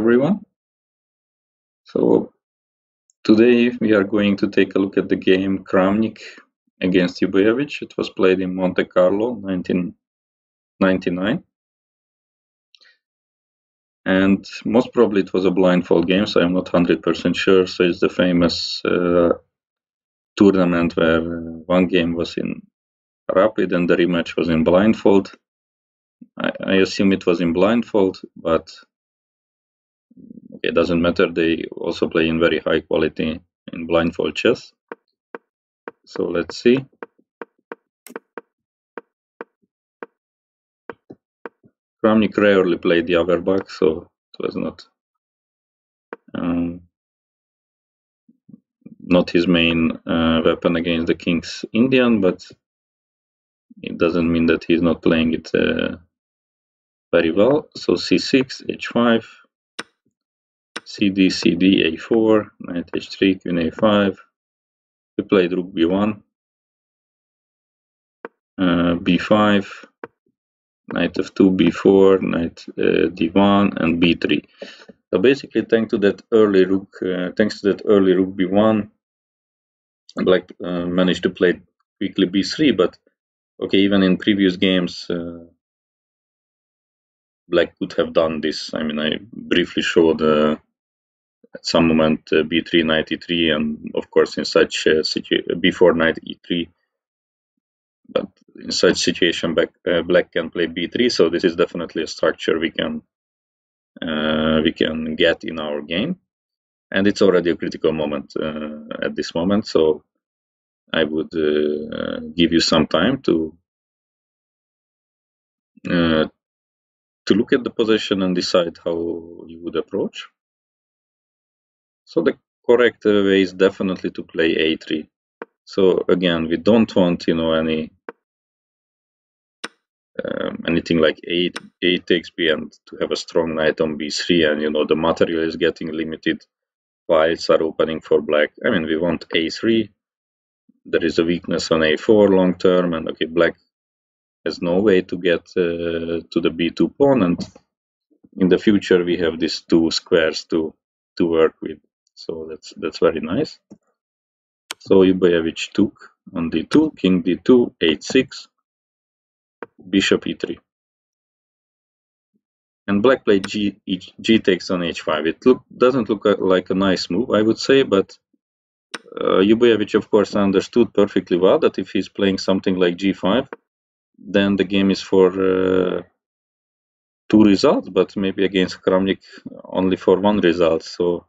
everyone. So today we are going to take a look at the game Kramnik against Ljubojevic. It was played in Monte Carlo, 1999. And most probably it was a blindfold game, so I'm not 100% sure. So it's the famous tournament where one game was in rapid and the rematch was in blindfold. I assume it was in blindfold, but it doesn't matter. They also play in very high quality in blindfold chess. So let's see. Kramnik rarely played the averbakh, so it was not his main weapon against the King's Indian, but it doesn't mean that he's not playing it very well. So c6, h5, cd, cd, a4, knight h3, queen a5. We played rook b1, b5, knight f2, b4, knight d1, and b3. So basically, thanks to that early rook b1, Black managed to play quickly b3. But okay, even in previous games, Black could have done this. I mean, I briefly showed at some moment b3, knight e3, and of course in such before knight e3. But in such situation, Black can play b3. So this is definitely a structure we can get in our game, and it's already a critical moment at this moment. So I would give you some time to look at the position and decide how you would approach. So the correct way is definitely to play a3. So again, we don't want anything like a takes b and to have a strong knight on b3, and the material is getting limited. Files are opening for Black. I mean, we want a3. There is a weakness on a4 long term, and okay, Black has no way to get to the b2 pawn, and in the future we have these two squares to work with. So that's very nice. So Ljubojevic took on d2, king d2, h6, bishop e3, and Black played g takes on h5. It doesn't look like a nice move, I would say, but Ljubojevic of course understood perfectly well that if he's playing something like g5, then the game is for 2 results, but maybe against Kramnik only for 1 result. So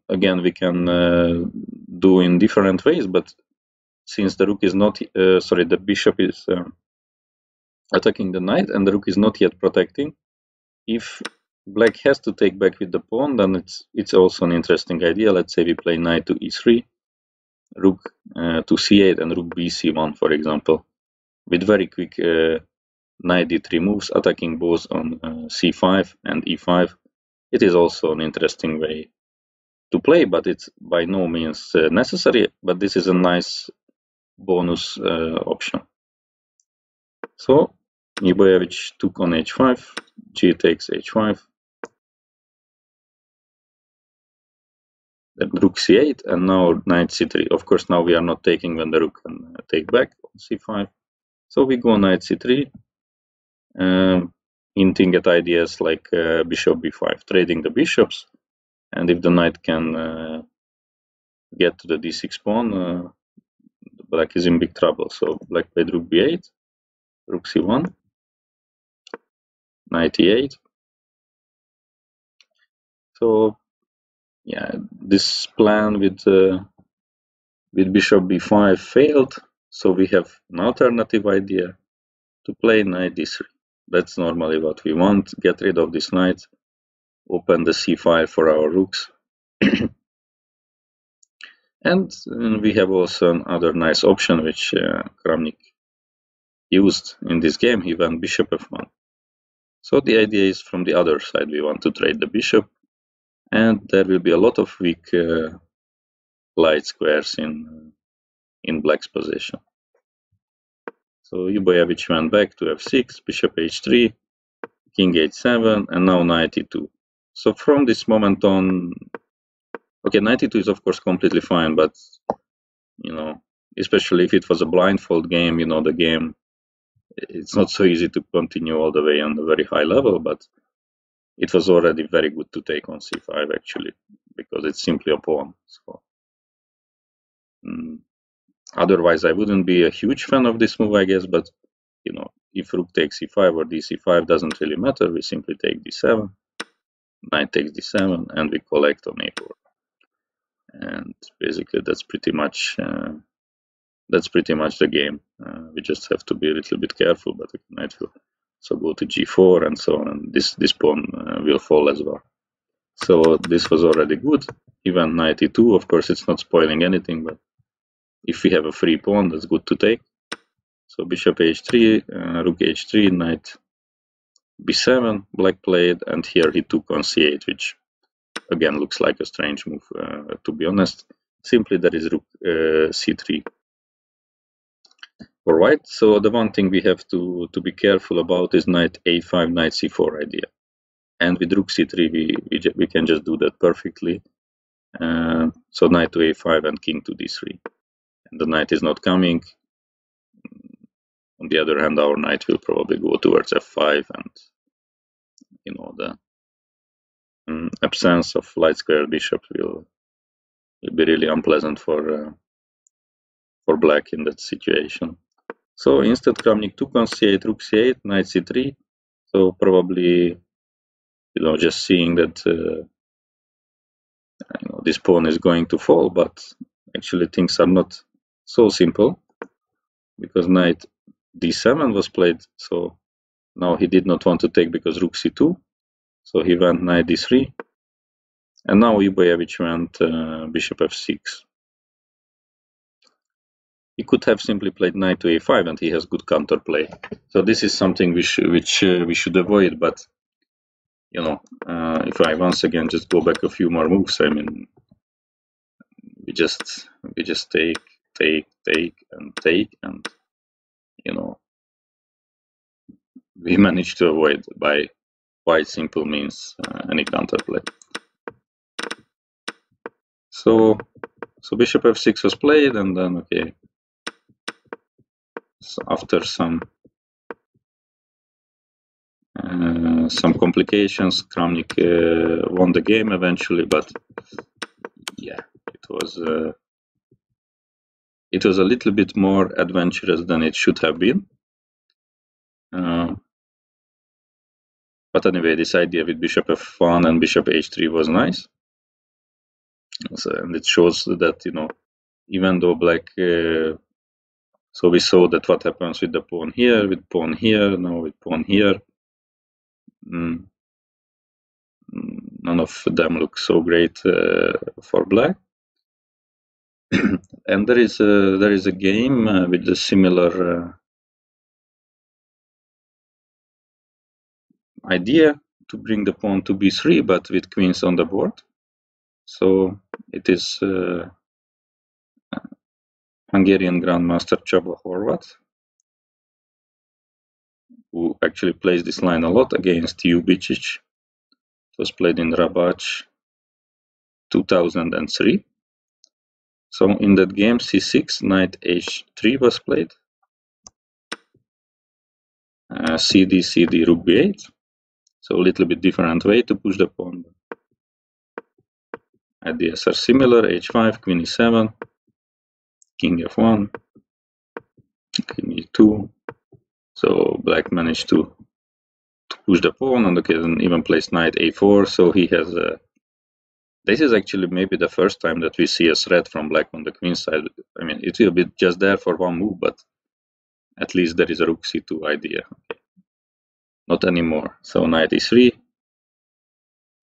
again, we can do in different ways, but since the rook is not, the bishop is attacking the knight and the rook is not yet protecting, if Black has to take back with the pawn, then it's also an interesting idea. Let's say we play knight to e3, rook to c8, and rook bc1, for example, with very quick knight d3 moves, attacking both on c5 and e5. It is also an interesting way to play, but it's by no means necessary. But this is a nice bonus option. So Ljubojevic took on h5, g takes h5, then rook c8, and now knight c3. Of course, now we are not taking when the rook can take back on c5. So we go knight c3, hinting at ideas like bishop b5, trading the bishops, and if the knight can get to the d6 pawn, Black is in big trouble. So Black played rook b8, rook c1, knight e8. So yeah, this plan with bishop b5 failed. So we have an alternative idea to play knight d3. That's normally what we want. Get rid of this knight, open the c file for our rooks. And we have also another nice option which Kramnik used in this game. He went bishop f1. So the idea is from the other side we want to trade the bishop, and there will be a lot of weak light squares in Black's position. So Ljubojevic went back to f6, bishop h3, king h7, and now knight e2. So from this moment on, okay, 92 is of course completely fine, but especially if it was a blindfold game, the game, it's not so easy to continue all the way on a very high level, but it was already very good to take on c5 actually, because it's simply a pawn. So otherwise I wouldn't be a huge fan of this move, I guess, but if rook takes c5 or dc5 doesn't really matter. We simply take d7, knight takes d7, and we collect on a4. And basically that's pretty much the game. We just have to be a little bit careful, but the knight will so go to g4 and so on, and this pawn will fall as well. So this was already good. Even knight e2, of course it's not spoiling anything, but if we have a free pawn, that's good to take. So bishop h3, rook h3, knight b7, black played, and here he took on c8, which again looks like a strange move, to be honest. Simply there is rook c3 for white. So the one thing we have to be careful about is knight a5, knight c4 idea. And with rook c3, we can just do that perfectly. So knight to a5 and king to d3. And the knight is not coming. On the other hand, our knight will probably go towards f5, and the absence of light square bishop will be really unpleasant for black in that situation. So instead Kramnik took on c8, rook c8, knight c3. So probably just seeing that this pawn is going to fall, but actually things are not so simple, because knight d7 was played. So now he did not want to take because rook c2. So he went knight d3, and now Ljubojevic went bishop f6. He could have simply played knight to a5, and he has good counterplay. So this is something which we should avoid. But if I once again just go back a few more moves, I mean, we just take, and we managed to avoid by quite simple means any counterplay. So bishop f6 was played, and then okay. So after some complications, Kramnik won the game eventually, but yeah, it was a little bit more adventurous than it should have been. But anyway, this idea with bishop f1 and bishop h3 was nice. So, and it shows that even though black, so we saw that what happens with the pawn here, with pawn here, now with pawn here. None of them look so great for black. And there is a game with a similar idea to bring the pawn to b3, but with queens on the board. So it is Hungarian Grandmaster Csaba Horvat, who actually plays this line a lot against Ljubojevic. It was played in Rabat 2003. So in that game, c6, knight h3 was played. cd, cd, rook b8. So a little bit different way to push the pawn. Ideas are similar. h5, queen e7, king f1, king e2. So black managed to push the pawn, and okay, then even plays knight a4. So he has this is actually maybe the first time that we see a threat from black on the queen side. I mean, it will be just there for one move, but at least there is a rook c2 idea. Okay. Not anymore. So knight e3,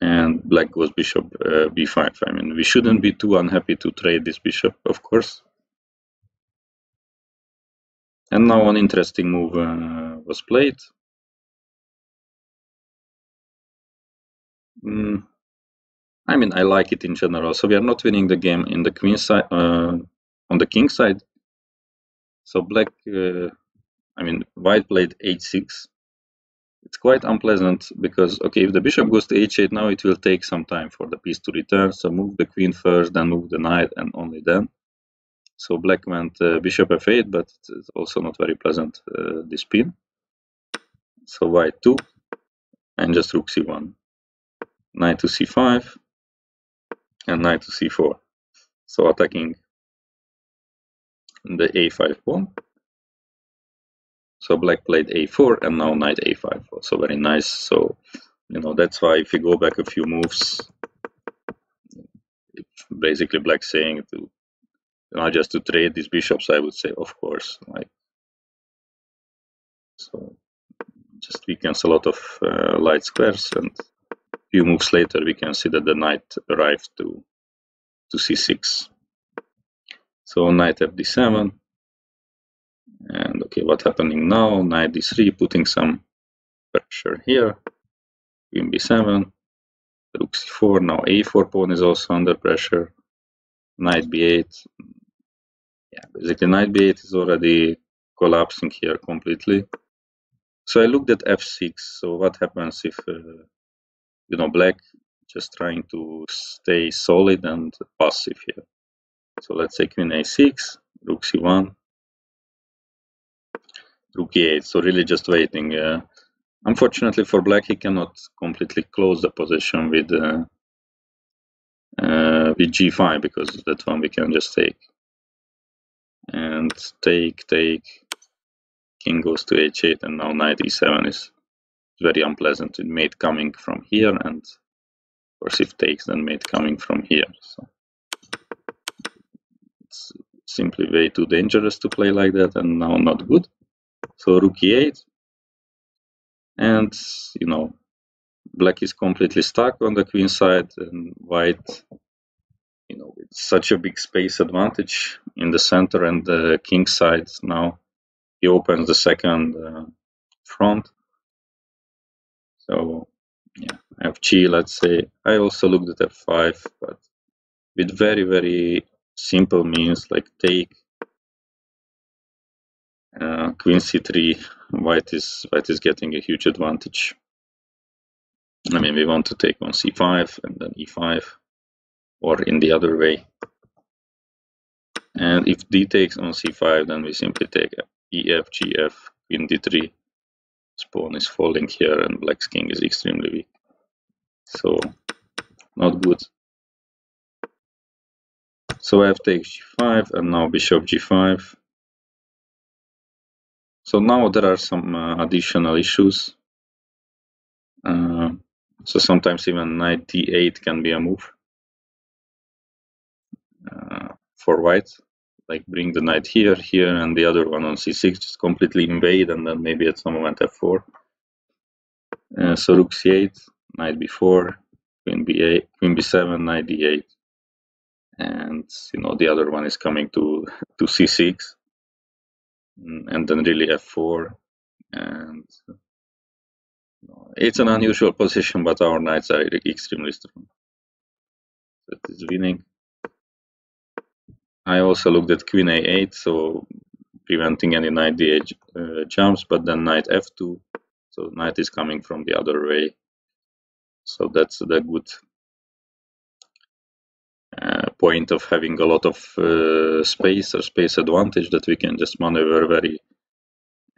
and black goes bishop b5. I mean, we shouldn't be too unhappy to trade this bishop, of course. And now an interesting move was played. I mean, I like it in general. So we are not winning the game in the queen side, on the king side. So black, I mean, white played h6. it's quite unpleasant because, okay, if the bishop goes to h8 now, it will take some time for the piece to return. So move the queen first, then move the knight, and only then. So black went bishop f8, but it's also not very pleasant, this pin. So white 2, and just rook c1. Knight to c5, and knight to c4. So attacking the a5 pawn. So black played a4, and now knight a5, also very nice. So, that's why if you go back a few moves, it's basically black saying to, just to trade these bishops, I would say, of course. So just weakens a lot of light squares, and a few moves later we can see that the knight arrived to c6. So knight fd7, and okay, what's happening now? Knight d3, putting some pressure here. Queen b7, rook c4. Now a4 pawn is also under pressure. Knight b8. Yeah, basically knight b8 is already collapsing here completely. So I looked at f6. So what happens if black just trying to stay solid and passive here? So let's say queen a6, rook c1, rook e8. So really just waiting. Unfortunately for black, he cannot completely close the position with g5, because that one we can just take. And take, king goes to h8, and now knight e7 is very unpleasant. With mate coming from here, and of course if takes, then mate coming from here. So it's simply way too dangerous to play like that, and now not good. So rook e8, and black is completely stuck on the queen side, and white, with such a big space advantage in the center and the king side, now he opens the second front. So yeah, fg, let's say. I also looked at f5, but with very, very simple means like take, queen c3, white is getting a huge advantage. I mean, we want to take on c5 and then e5, or in the other way. And if d takes on c5, then we simply take ef, gf, queen d3. This pawn is falling here, and black's king is extremely weak. So not good. So f takes g5, and now bishop g5. So now there are some additional issues. So sometimes even knight d8 can be a move for white. Like bring the knight here, and the other one on c6, just completely invade, and then maybe at some moment f4. So rook c8, knight b4, queen b8, queen b7, knight d8, and the other one is coming to c6, and then really f4, and it's an unusual position, but our knights are extremely strong. That is winning. I also looked at queen a8, so preventing any knight d8 jumps, but then knight f2, so knight is coming from the other way. So that's the good point of having a lot of space or space advantage, that we can just maneuver very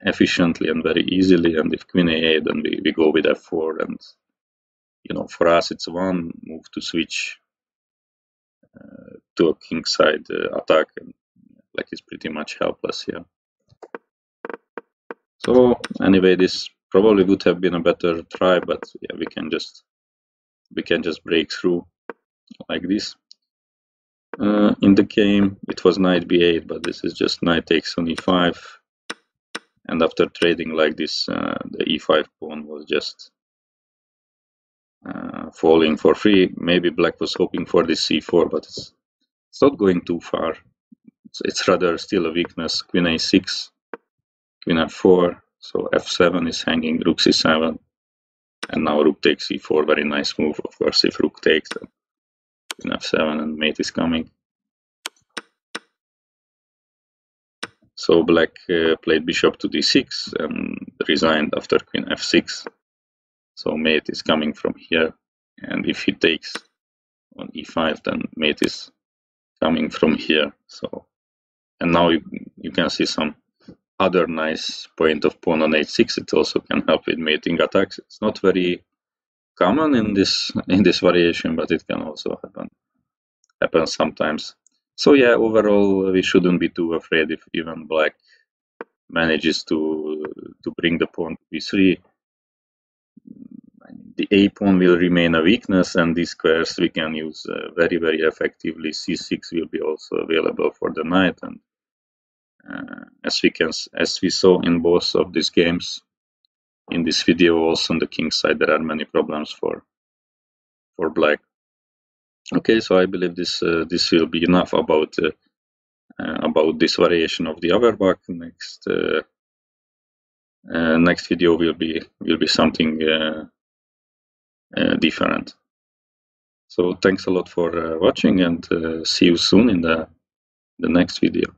efficiently and very easily. And if queen a8, then we go with f4, and for us it's one move to switch to a kingside attack, and black is pretty much helpless here. So anyway, this probably would have been a better try, but yeah, we can just break through like this. In the game it was knight b8, but this is just knight takes on e5, and after trading like this, the e5 pawn was just falling for free. Maybe black was hoping for this c4, but it's not going too far. It's rather still a weakness. Queen a6, queen f4, so f7 is hanging, rook c7, and now rook takes e4, very nice move. Of course, if rook takes, then queen f7 and mate is coming. So black played bishop to d6 and resigned after queen f6. So mate is coming from here, and if he takes on e5, then mate is coming from here. So, and now you can see some other nice point of pawn on h6. It also can help with mating attacks. It's not very common in this variation, but it can also happen sometimes. So yeah, overall we shouldn't be too afraid if even black manages to bring the pawn to b3. The a pawn will remain a weakness, and these squares we can use very, very effectively. c6 will be also available for the knight, and as we saw in both of these games, in this video also on the king side, there are many problems for black. Okay, so I believe this will be enough about this variation of the averbakh. Next video will be something different. So thanks a lot for watching, and see you soon in the next video.